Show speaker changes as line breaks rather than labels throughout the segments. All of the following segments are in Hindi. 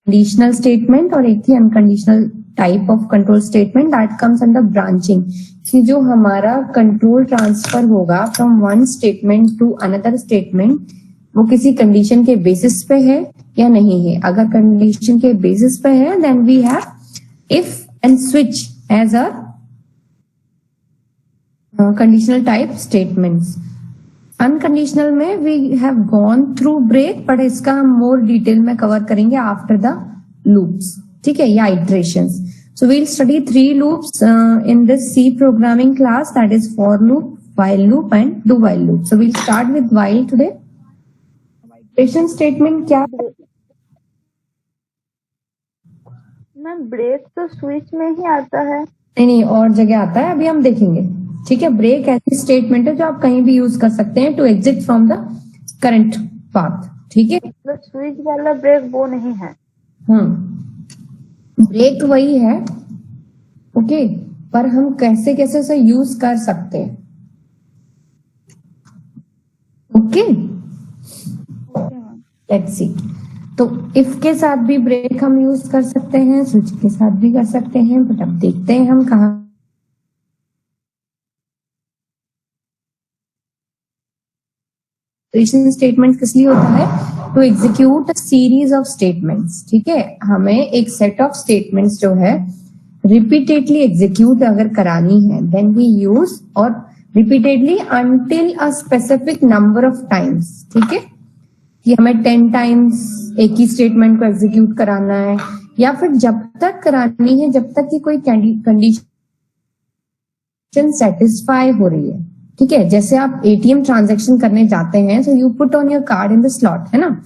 कंडीशनल स्टेटमेंट और एक थी unconditional type of control statement that comes under branching, कि जो हमारा कंट्रोल ट्रांसफर होगा from one statement to another statement वो किसी कंडीशन के बेसिस पे है या नहीं है। अगर कंडीशन के बेसिस पे है then we have if and switch as a conditional type statements. Unconditional में we have gone through break, but इसका हम मोर डिटेल में कवर करेंगे आफ्टर द लूप्स, ठीक है, या iterations. So we'll study 3 loops in this C programming class, that is for loop, while loop and do while loop. So we'll start with while today. Iteration statement क्या है?
मैम ब्रेक तो स्विच में ही आता है।
नहीं और जगह आता है, अभी हम देखेंगे, ठीक है। ब्रेक ऐसी स्टेटमेंट है जो आप कहीं भी यूज कर सकते हैं to exit from the current path, ठीक है।
तो स्विच वाला ब्रेक वो नहीं है।
ब्रेक वही है, ओके, पर हम कैसे कैसे उसे यूज कर सकते हैं, ओके। Let's see. तो इफ के साथ भी ब्रेक हम यूज कर सकते हैं, स्विच के साथ भी कर सकते हैं, बट अब देखते हैं हम कहा स्टेटमेंट किस लिए होता है, to execute series of statements, ठीक है। हमें एक सेट ऑफ स्टेटमेंट्स जो है रिपीटेडली एग्जीक्यूट अगर करानी है देन वी यूज, और repeatedly until a specific number of times, ठीक है, कि हमें 10 टाइम्स एक ही स्टेटमेंट को एग्जीक्यूट कराना है, या फिर जब तक करानी है जब तक कि कोई कंडीशन सेटिस्फाई हो रही है, ठीक है। जैसे आप एटीएम ट्रांजैक्शन करने जाते हैं, so you put on your card in the slot, है ना।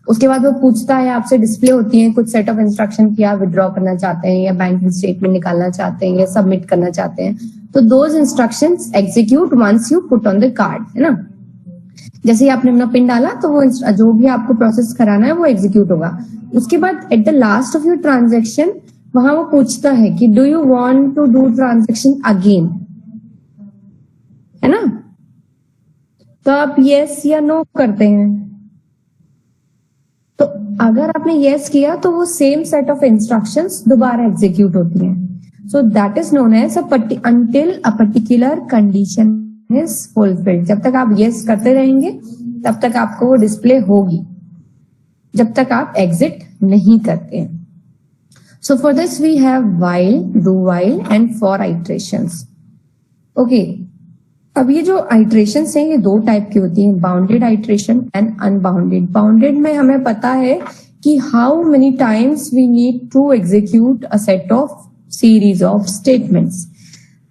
उसके बाद वो पूछता है आपसे, डिस्प्ले होती है कुछ सेट ऑफ इंस्ट्रक्शन की, आप विड्रॉ करना चाहते हैं या बैंकिंग स्टेटमेंट निकालना चाहते हैं या सबमिट करना चाहते हैं, तो those instructions execute once you put on the card, है ना। जैसे ही आपने अपना पिन डाला तो वो जो भी आपको प्रोसेस कराना है वो एग्जीक्यूट होगा। उसके बाद at the last of your transaction वहां वो पूछता है कि do you want to do transaction again, है ना। तो आप यस या नो करते हैं। तो अगर आपने यस किया तो वो सेम सेट ऑफ इंस्ट्रक्शंस दोबारा एग्जीक्यूट होती हैं। So that is known as until a particular condition is fulfilled. जब तक आप यस करते रहेंगे तब तक आपको वो डिस्प्ले होगी, जब तक आप एग्जिट नहीं करते हैं। So for this we have while, do while and for iterations, okay. अब ये जो आइट्रेशंस हैं ये 2 टाइप की होती हैं, bounded iteration and unbounded. Bounded में हमें पता है कि how many times we need to execute a set of series of statements.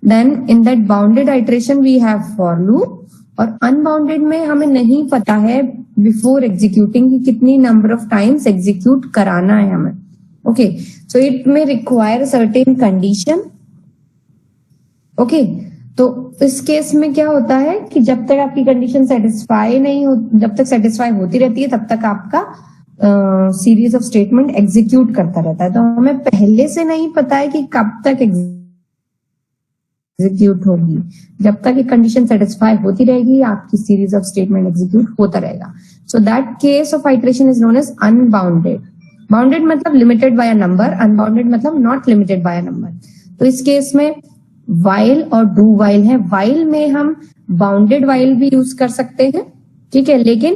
Then in that bounded iteration we have for loop, और अनबाउंडेड में हमें नहीं पता है बिफोर एग्जीक्यूटिंग कि कितनी नंबर ऑफ टाइम्स एग्जीक्यूट कराना है हमें, okay. So it may require certain condition, okay. तो इस केस में क्या होता है कि जब तक आपकी कंडीशन सेटिस्फाई नहीं हो, जब तक सेटिस्फाई होती रहती है तब तक आपका सीरीज ऑफ स्टेटमेंट एग्जीक्यूट करता रहता है। तो हमें पहले से नहीं पता है कि कब तक एग्जीक्यूट होगी, जब तक एक कंडीशन सेटिस्फाई होती रहेगी आपकी सीरीज ऑफ स्टेटमेंट एग्जीक्यूट होता रहेगा। So that case of iteration is known as unbounded. Bounded मतलब limited by a number, unbounded मतलब not limited by a number. तो इस केस में while और do while है। while में हम बाउंडेड while भी यूज कर सकते हैं, ठीक है, लेकिन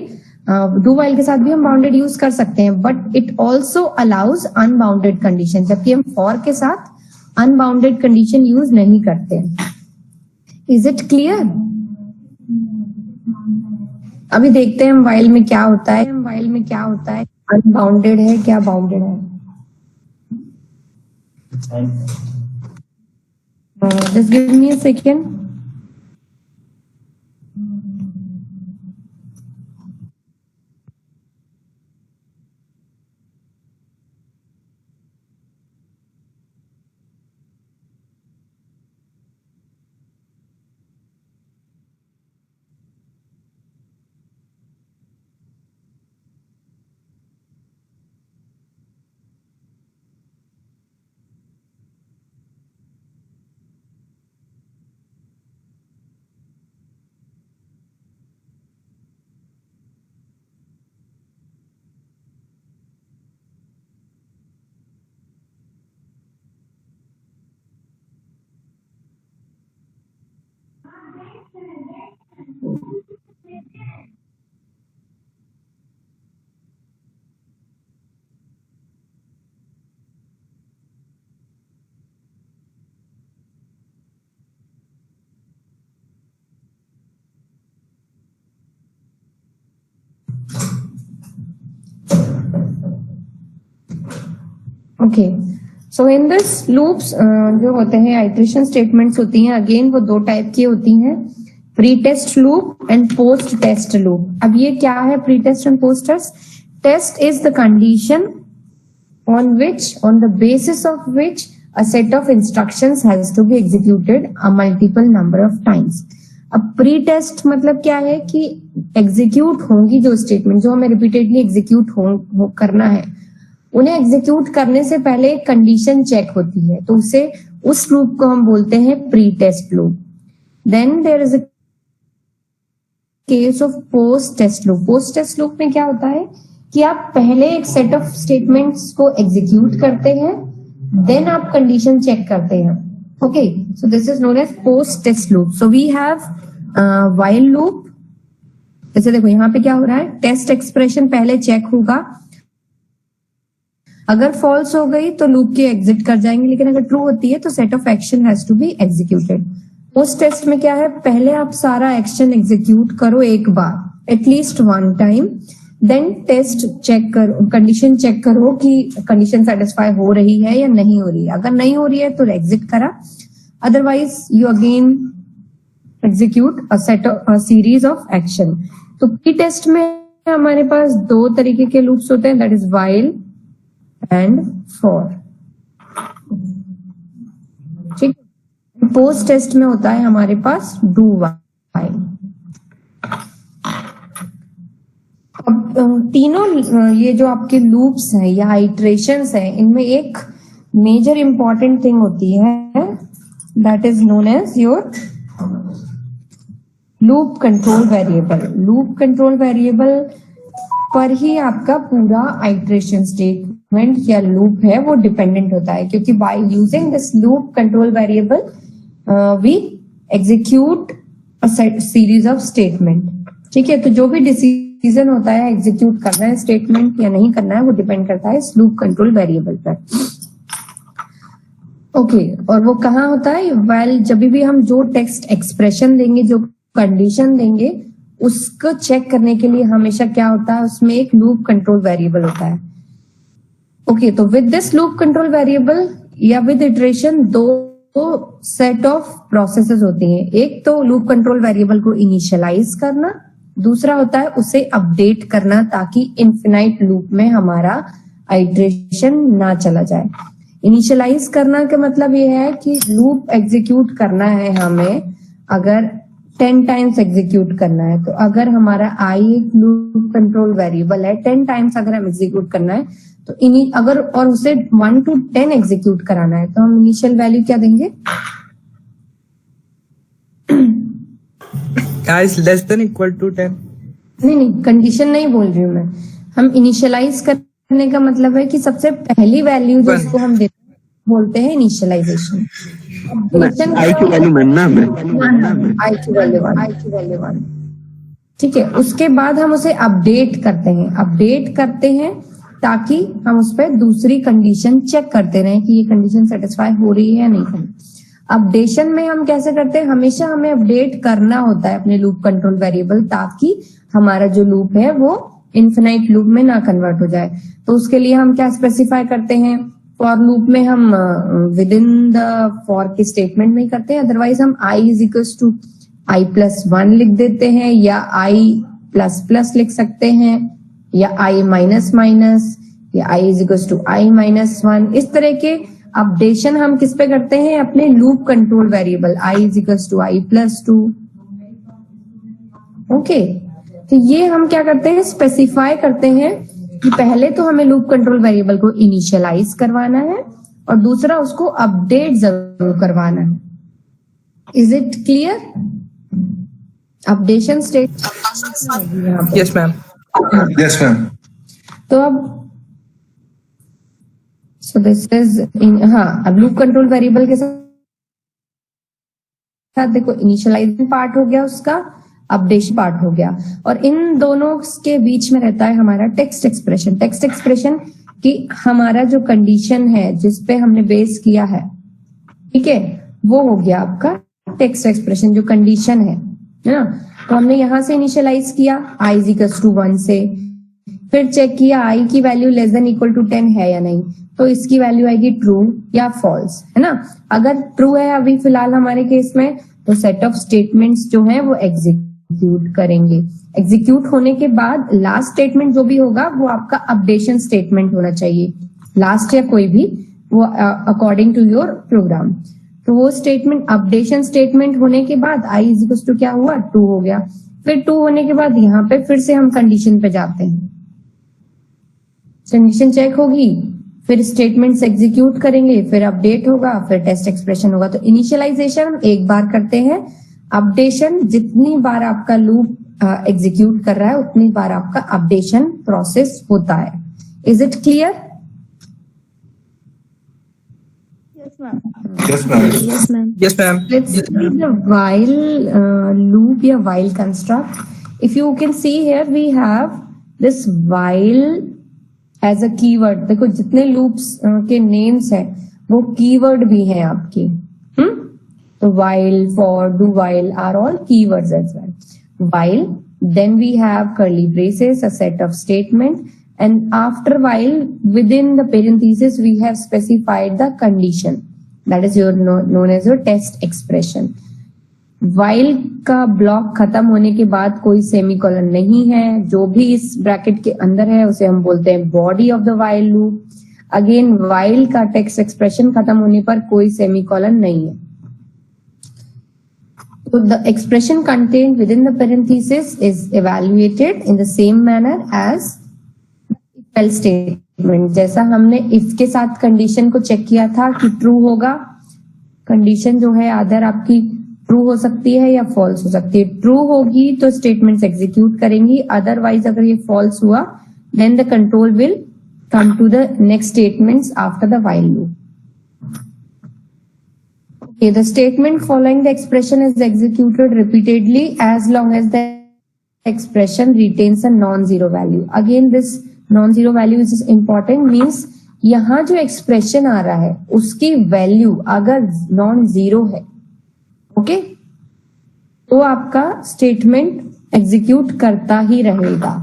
do while के साथ भी हम बाउंडेड यूज कर सकते हैं, but it also allows unbounded condition, जबकि हम for के साथ अनबाउंडेड कंडीशन यूज नहीं करते हैं। Is it clear? अभी देखते हैं हम while में क्या होता है, while में क्या होता है, अनबाउंडेड है क्या बाउंडेड है। Just give me a second. Okay, so in this loops जो होते हैं आइटरेशन स्टेटमेंट्स होती हैं, अगेन वो दो टाइप की होती हैं, pre test loop and post test loop. अब ये क्या है pre test and post test? Test is the condition on the basis of which a set of instructions has to be executed a multiple number of times. अब प्री टेस्ट मतलब क्या है कि एग्जीक्यूट होंगी जो स्टेटमेंट जो हमें रिपीटेडली एग्जीक्यूट करना है, उन्हें एग्जीक्यूट करने से पहले एक कंडीशन चेक होती है, तो उसे उस लूप को हम बोलते हैं pre test loop. Then there is a case of post test loop. Post test loop में क्या होता है कि आप पहले एक सेट ऑफ स्टेटमेंट्स को एग्जीक्यूट करते हैं, देन आप कंडीशन चेक करते हैं। Okay, so this is known as post test loop. So we have while loop. जैसे देखो यहाँ पे क्या हो रहा है, टेस्ट एक्सप्रेशन पहले चेक होगा, अगर फॉल्स हो गई तो लूप के एग्जिट कर जाएंगे, लेकिन अगर ट्रू होती है तो set of action has to be executed. Post test में क्या है, पहले आप सारा एक्शन एग्जीक्यूट करो एक बार, at least one time, then test check करो, कंडीशन चेक करो कि कंडीशन सेटिस्फाई हो रही है या नहीं हो रही है। अगर नहीं हो रही है तो एग्जिट करा, otherwise you again execute a series of action. तो प्री टेस्ट में हमारे पास दो तरीके के लूप्स होते हैं, that is while and for. ठीक, पोस्ट टेस्ट में होता है हमारे पास डू व्हाइल। अब तीनों ये जो आपके लूप्स हैं या आइटरेशंस हैं, इनमें एक मेजर इंपॉर्टेंट थिंग होती है, that is known as your loop control variable. Loop control variable पर ही आपका पूरा आइटरेशन स्टेटमेंट या लूप है वो डिपेंडेंट होता है, क्योंकि by using this loop control variable we execute a series of statement. ठीक है, तो जो भी डिसीजन होता है एग्जीक्यूट करना है स्टेटमेंट या नहीं करना है, वो डिपेंड करता है इस लूप कंट्रोल वेरिएबल पर। ओके, और वो कहाँ होता है, वेल जब भी हम जो टेक्स्ट एक्सप्रेशन देंगे, जो कंडीशन देंगे, उसको चेक करने के लिए हमेशा क्या होता है, उसमें एक लूप कंट्रोल वेरिएबल होता है। ओके, तो with this loop control variable या विद इटरेशन दो सेट ऑफ प्रोसेसेस होती हैं। एक तो लूप कंट्रोल वेरिएबल को इनिशियलाइज करना, दूसरा होता है उसे अपडेट करना ताकि इनफिनाइट लूप में हमारा आइटरेशन ना चला जाए। इनिशियलाइज करना का मतलब ये है कि लूप एग्जीक्यूट करना है हमें, अगर 10 टाइम्स एग्जीक्यूट करना है, तो अगर हमारा आई एक लूप कंट्रोल वेरिएबल है, 10 टाइम्स अगर हम एग्जीक्यूट करना है तो अगर और उसे 1 to 10 एग्जीक्यूट कराना है तो हम इनिशियल वैल्यू क्या देंगे,
is less than equal to 10।
नहीं, कंडीशन नहीं बोल रही हूँ मैं, हम इनिशियलाइज करने का मतलब है कि सबसे पहली वैल्यू जिसको हम देते हैं बोलते हैं इनिशियलाइजेशन।
आई की वैल्यू बनना
आई की वैल्यू 1। ठीक है, उसके बाद हम उसे अपडेट करते हैं ताकि हम उस पर दूसरी कंडीशन चेक करते रहें कि ये कंडीशन सेटिस्फाई हो रही है या नहीं। अपडेशन में हम कैसे करते हैं, हमेशा हमें अपडेट करना होता है अपने लूप कंट्रोल वेरिएबल ताकि हमारा जो लूप है वो इनफिनाइट लूप में ना कन्वर्ट हो जाए। तो उसके लिए हम क्या स्पेसिफाई करते हैं, फॉर लूप में हम विद इन द फॉर के स्टेटमेंट में ही करते हैं, अदरवाइज हम I is equals to i+1 लिख देते हैं, या i++ लिख सकते हैं, या i-, या i is equals to i-1। इस तरह के अपडेशन हम किस पे करते हैं, अपने loop control variable i is equals to i+2। Okay, तो ये हम क्या करते हैं, स्पेसिफाई करते हैं कि पहले तो हमें लूप कंट्रोल वेरिएबल को इनिशियलाइज करवाना है और दूसरा उसको अपडेट जरूर करवाना है। Is it clear? Updation state
yes ma'am.
Yes ma'am.
तो अब सो दिस इज अब लूप कंट्रोल वेरिएबल के साथ देखो इनिशियलाइजिंग पार्ट हो गया, उसका अपडेशन पार्ट हो गया, और इन दोनों के बीच में रहता है हमारा टेक्स्ट एक्सप्रेशन कि हमारा जो कंडीशन है जिसपे हमने बेस किया है, ठीक है, वो हो गया आपका टेक्स्ट एक्सप्रेशन जो कंडीशन है ना। तो हमने यहां से इनिशियलाइज किया i = 1 से, फिर चेक किया आई की वैल्यू लेस देन इक्वल टू 10 है या नहीं, तो इसकी वैल्यू आएगी ट्रू या फॉल्स, है ना। अगर ट्रू है अभी फिलहाल हमारे केस में, तो सेट ऑफ स्टेटमेंट्स जो है वो एग्जीक्यूट करेंगे। एग्जीक्यूट होने के बाद लास्ट स्टेटमेंट जो भी होगा वो आपका अपडेशन स्टेटमेंट होना चाहिए, लास्ट या कोई भी, वो अकॉर्डिंग टू योर प्रोग्राम। तो वो स्टेटमेंट अपडेशन स्टेटमेंट होने के बाद आई इज इक्वल टू क्या हुआ, 2 हो गया। फिर 2 होने के बाद यहाँ पे फिर से हम कंडीशन पे जाते हैं, कंडीशन चेक होगी, फिर स्टेटमेंट्स एग्जीक्यूट करेंगे, फिर अपडेट होगा, फिर टेस्ट एक्सप्रेशन होगा। तो इनिशियलाइजेशन एक बार करते हैं, अपडेशन जितनी बार आपका लूप एग्जीक्यूट कर रहा है उतनी बार आपका अपडेशन प्रोसेस होता है। Is it clear?
Yes ma'am.
Yes, ma'am.
Yes ma'am.
Yes, ma'am.
Let's see the while loop या while construct. If you can see here, we have this while as a keyword. देखो जितने loops के names है वो keyword भी हैं आपके, तो while, for, do while are all keywords as well. While, then we have curly braces, a set of statement, and after while, within the parenthesis, we have specified the condition. That is your known as your test expression. While का ब्लॉक खत्म होने के बाद कोई सेमीकोलन नहीं है, जो भी इस ब्रैकेट के अंदर है उसे हम बोलते हैं body of the while loop. Again while का टेक्स्ट एक्सप्रेशन खत्म होने पर कोई सेमीकोलन नहीं है। So the expression contained within the parenthesis is evaluated in the same manner as if else statement. जैसा हमने if के साथ कंडीशन को चेक किया था कि ट्रू होगा, कंडीशन जो है अदर आपकी ट्रू हो सकती है या फॉल्स हो सकती है। ट्रू होगी तो स्टेटमेंट्स एग्जीक्यूट करेंगी, अदरवाइज अगर ये फॉल्स हुआ then the control will come to the next statements after the while loop. Okay, the statement following the expression is executed repeatedly as long as the expression retains a non-zero value. Again, this non-zero value is important, means यहाँ जो expression आ रहा है उसकी value अगर non-zero है, okay, तो आपका statement execute करता ही रहेगा।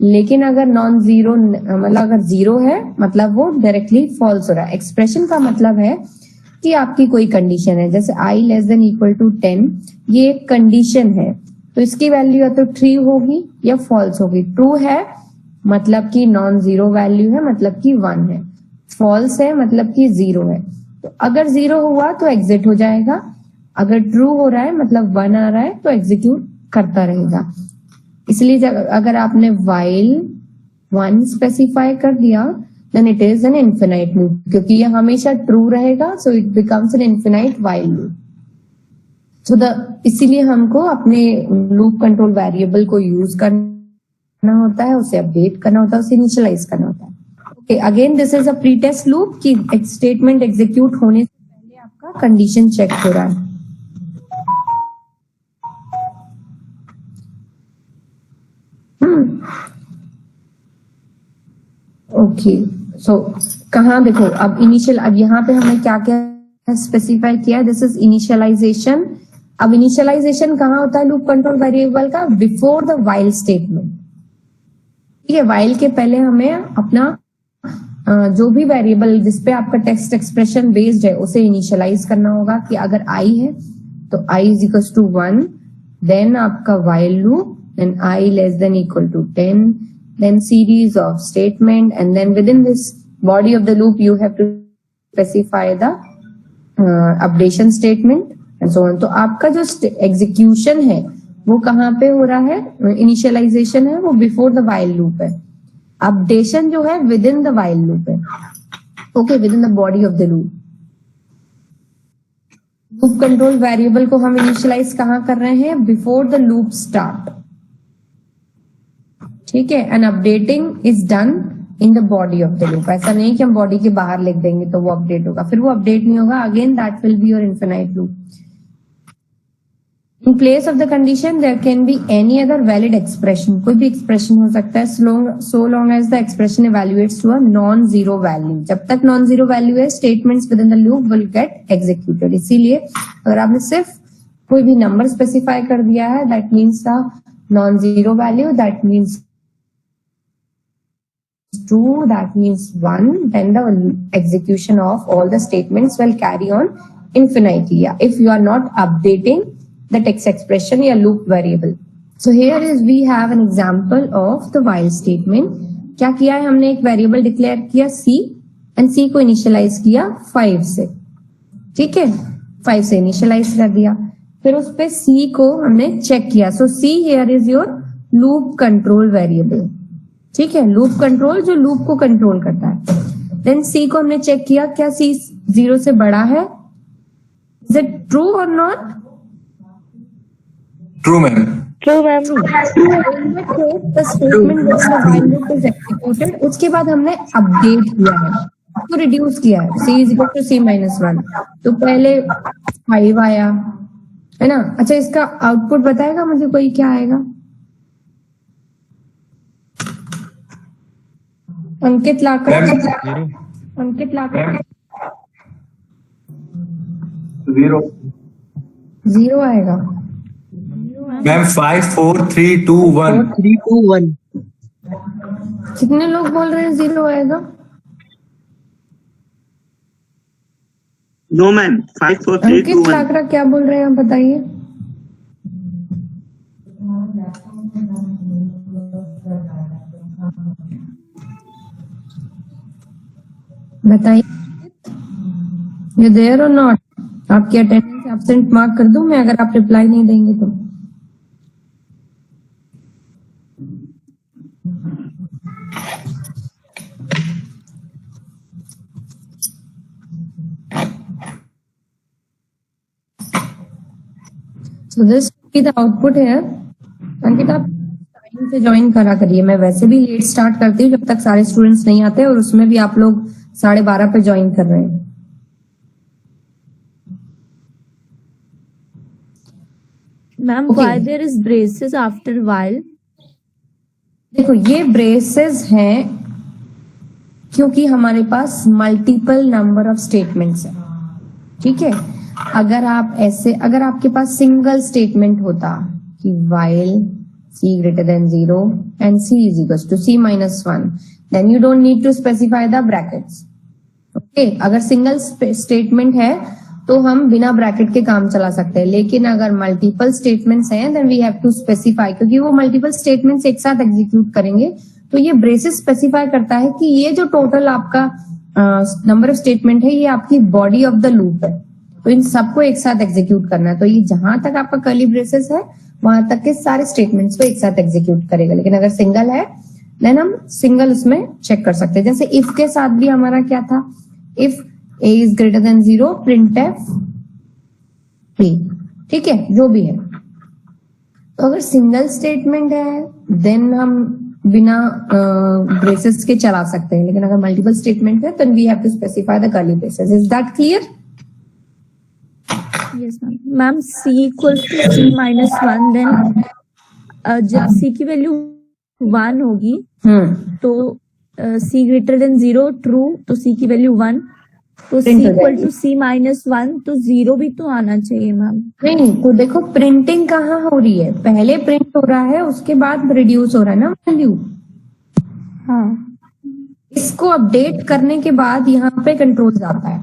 लेकिन अगर नॉन जीरो मतलब अगर जीरो है मतलब वो डायरेक्टली फॉल्स हो रहा है। एक्सप्रेशन का मतलब है कि आपकी कोई कंडीशन है, जैसे आई लेस देन इक्वल टू 10, ये एक कंडीशन है, तो इसकी वैल्यू या तो ट्रू होगी या फॉल्स होगी। ट्रू है मतलब कि नॉन जीरो वैल्यू है, मतलब कि 1 है। फॉल्स है मतलब कि 0 है। तो अगर 0 हुआ तो एग्जिट हो जाएगा, अगर ट्रू हो रहा है मतलब 1 आ रहा है तो एग्जीक्यूट करता रहेगा। इसलिए अगर आपने while 1 स्पेसिफाई कर दिया then it is an infinite loop, क्योंकि ये हमेशा ट्रू रहेगा, so it becomes an infinite while loop. सो इसीलिए हमको अपने लूप कंट्रोल वेरिएबल को यूज करना होता है, उसे अपडेट करना होता है, उसे इनिशियलाइज करना होता है। Okay, again this is a pre test loop कि स्टेटमेंट एग्जीक्यूट होने से पहले आपका कंडीशन चेक हो रहा है। ओके, सो कहाँ देखो अब इनिशियल, अब यहाँ पे हमने क्या क्या स्पेसिफाई किया, दिस इज इनिशियलाइजेशन। अब इनिशियलाइजेशन कहाँ होता है लूप कंट्रोल वेरिएबल का? Before the while statement. ठीक है, while के पहले हमें अपना जो भी वेरिएबल जिसपे आपका टेक्स्ट एक्सप्रेशन बेस्ड है उसे इनिशियलाइज करना होगा कि अगर आई है तो I is equal to 1, then आपका while loop, then I less than equal to 10, then series of statement, and then within this body of the loop you have to specify the updation statement and so on. तो आपका जो execution है वो कहाँ पे हो रहा है? Initialization है वो before the while loop है, updation जो है within the while loop है, okay, within the body of the loop. Loop control variable को हम initialize कहाँ कर रहे हैं? Before the loop start. ठीक है, and updating is done in the body of the loop. ऐसा नहीं कि हम बॉडी के बाहर लिख देंगे तो वो अपडेट होगा, फिर वो अपडेट नहीं होगा, again that will be your infinite loop. In place of the condition there can be any other valid expression, कोई भी एक्सप्रेशन हो सकता है, so long as the expression evaluates to a non zero value. जब तक नॉन जीरो वैल्यू है statements within the loop will get executed. इसीलिए अगर आपने सिर्फ कोई भी नंबर स्पेसिफाई कर दिया है that means the non zero value, that means true, that means 1, then the execution of all the statements will carry on infinitely. Yeah, if you are not updating the text expression या loop variable. So here is we have an example of the while statement. क्या किया है हमने, एक वेरिएबल डिक्लेयर किया c एंड c को इनिशियलाइज किया 5 से, ठीक है, 5 से इनिशियलाइज कर दिया, फिर उस पे c को हमने चेक किया. सो c here is your loop control variable, ठीक है, लूप कंट्रोल जो लूप को कंट्रोल करता है. देन c को हमने चेक किया, क्या c 0 से बड़ा है, इज इट ट्रू और not?
True, ma'am.
True ma'am.
The statement when the while loop is executed, उसके बाद हमने अपडेट किया है, तो रिड्यूस किया है, c is equal to c minus 1. तो पहले 5 आया है ना. अच्छा, इसका आउटपुट बताएगा मुझे कोई, क्या आएगा? अंकित लाकर, अंकित लाकर 0 आएगा.
Ma'am, 5, 4, 3, 2, 1.
3, 2, 1.
कितने लोग बोल रहे हैं 0 आएगा?
No, ma'am. 5, 4, 3, 2,
अंकित
1.
लाकरा क्या बोल रहे हैं, आप बताइए. बताइए, यू देयर और नॉट? आपकी अटेंडेंस एब्सेंट मार्क कर दूं मैं अगर आप रिप्लाई नहीं देंगे तो? So this will be the output here. अंकित आप टाइम से ज्वाइन करा करिए, मैं वैसे भी लेट स्टार्ट करती हूँ जब तक सारे स्टूडेंट्स नहीं आते, और उसमें भी आप लोग 12:30 पे ज्वाइन कर रहे हैं.
Ma'am
Okay.
why there is braces after while?
देखो, ये ब्रेसेस हैं क्योंकि हमारे पास मल्टीपल नंबर ऑफ स्टेटमेंट्स हैं, ठीक है. अगर आप ऐसे, अगर आपके पास सिंगल स्टेटमेंट होता कि while c greater than 0 and c is equals to c minus 1, then you don't need to specify the brackets. Okay, अगर सिंगल स्टेटमेंट है तो हम बिना ब्रैकेट के काम चला सकते हैं, लेकिन अगर मल्टीपल स्टेटमेंट्स हैं then we have to specify, क्योंकि वो मल्टीपल स्टेटमेंट्स एक साथ एग्जीक्यूट करेंगे. तो ये ब्रेसेस स्पेसिफाई करता है कि ये जो टोटल आपका नंबर ऑफ स्टेटमेंट है, ये आपकी बॉडी ऑफ द लूप है, तो इन सबको एक साथ एग्जीक्यूट करना है. तो ये जहां तक आपका कर्ली ब्रेसेस है वहां तक के सारे स्टेटमेंट्स को एक साथ एग्जीक्यूट करेगा. लेकिन अगर सिंगल है देन हम सिंगल उसमें चेक कर सकते हैं. जैसे इफ के साथ भी हमारा क्या था, if a is greater than 0 printf a, ठीक है, जो भी है. तो अगर सिंगल स्टेटमेंट है देन हम बिना ब्रेसेस के चला सकते हैं, लेकिन अगर मल्टीपल स्टेटमेंट है then we have to specify the curly braces. Is that clear?
Yes ma'am. Ma'am c equals to c minus 1, then जब c की वैल्यू 1 होगी तो c greater than 0 ट्रू, तो c की वैल्यू 1, तो c
Print हो
equal
जाएगी.
to c minus 1, तो 0 भी तो आना चाहिए मैम.
नहीं, तो देखो प्रिंटिंग कहाँ हो रही है, पहले प्रिंट हो रहा है उसके बाद रिड्यूस हो रहा है ना वैल्यू.
हाँ.
इसको अपडेट करने के बाद यहाँ पे कंट्रोल आता है.